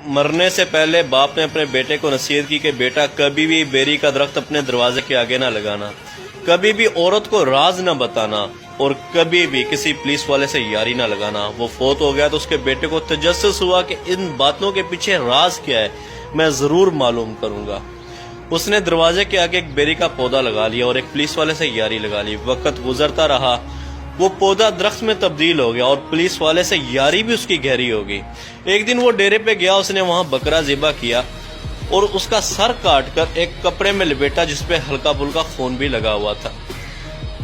مرنے سے پہلے باپ نے اپنے بیٹے کو نصیحت کی کہ بیٹا کبھی بھی بیری کا درخت اپنے دروازے کے آگے نہ لگانا، کبھی بھی عورت کو راز نہ بتانا، اور کبھی بھی کسی پولیس والے سے یاری نہ لگانا۔ وہ فوت ہو گیا تو اس کے بیٹے کو تجسس ہوا کہ ان باتوں کے پیچھے راز کیا ہے، میں ضرور معلوم کروں گا۔ اس نے دروازے کے آگے ایک بیری کا پودا لگا لیا اور ایک پولیس والے سے یاری لگا لی۔ وقت گزرتا رہا، وہ پودا درخت میں تبدیل ہو گیا اور پولیس والے سے یاری بھی اس کی گہری ہو گئی۔ ایک دن وہ ڈیرے پہ گیا، اس نے وہاں بکرا ذبح کیا اور اس کا سر کاٹ کر ایک کپڑے میں لپیٹا جس پہ ہلکا پھلکا خون بھی لگا ہوا تھا۔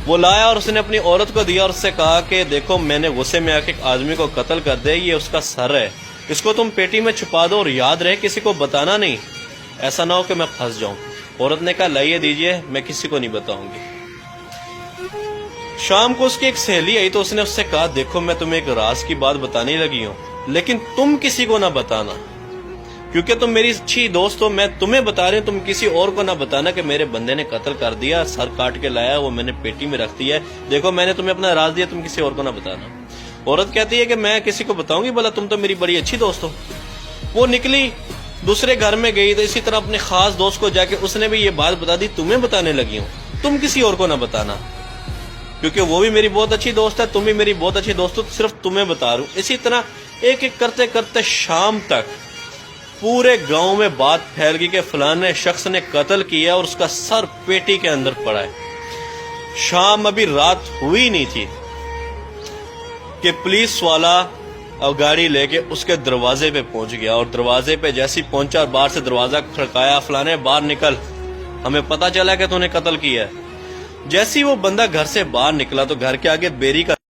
وہ لایا اور اس نے اپنی عورت کو دیا اور اس سے کہا کہ دیکھو میں نے غصے میں آ کے ایک آدمی کو قتل کر دیا، یہ اس کا سر ہے، اس کو تم پیٹی میں چھپا دو اور یاد رہے کسی کو بتانا نہیں، ایسا نہ ہو کہ میں پھنس جاؤں۔ عورت نے کہا لائیے دیجئے، میں کسی کو نہیں بتاؤں گی۔ شام کو اس کی ایک سہیلی آئی تو اس نے اس سے کہا دیکھو میں تمہیں ایک راز کی بات بتانے لگی ہوں، لیکن تم کسی کو نہ بتانا، کیونکہ تم میری اچھی دوست ہو، میں تمہیں بتا رہی ہوں، تم کسی اور کو نہ بتانا کہ میرے بندے نے قتل کر دیا، سر کاٹ کے لایا، وہ میں نے پیٹی میں رکھ دیا ہے، دیکھو میں نے تمہیں اپنا راز دیا، تم کسی اور کو نہ بتانا۔ عورت کہتی ہے کہ میں کسی کو بتاؤں گی، بھلا تم تو میری بڑی اچھی دوست ہو۔ وہ نکلی، دوسرے گھر میں گئی تو اسی طرح اپنے خاص دوست کو جا کے اس نے بھی یہ بات بتا دی، تمہیں بتانے لگی ہوں، تم کسی اور کو نہ بتانا، کیونکہ وہ بھی میری بہت اچھی دوست ہے، تم بھی میری بہت اچھی دوست ہو، صرف تمہیں بتا رہا ہوں۔ اسی طرح ایک ایک کرتے کرتے شام تک پورے گاؤں میں بات پھیل گئی کہ فلانے شخص نے قتل کیا اور اس کا سر پیٹی کے اندر پڑا ہے۔ شام ابھی رات ہوئی نہیں تھی کہ پولیس والا اور گاڑی لے کے اس کے دروازے پہ پہنچ گیا، اور دروازے پہ جیسی پہنچا اور باہر سے دروازہ کھڑکایا، فلانے باہر نکل، ہمیں پتہ چلا کہ تو نے قتل کیا ہے۔ جیسی وہ بندہ گھر سے باہر نکلا تو گھر کے آگے بیری کا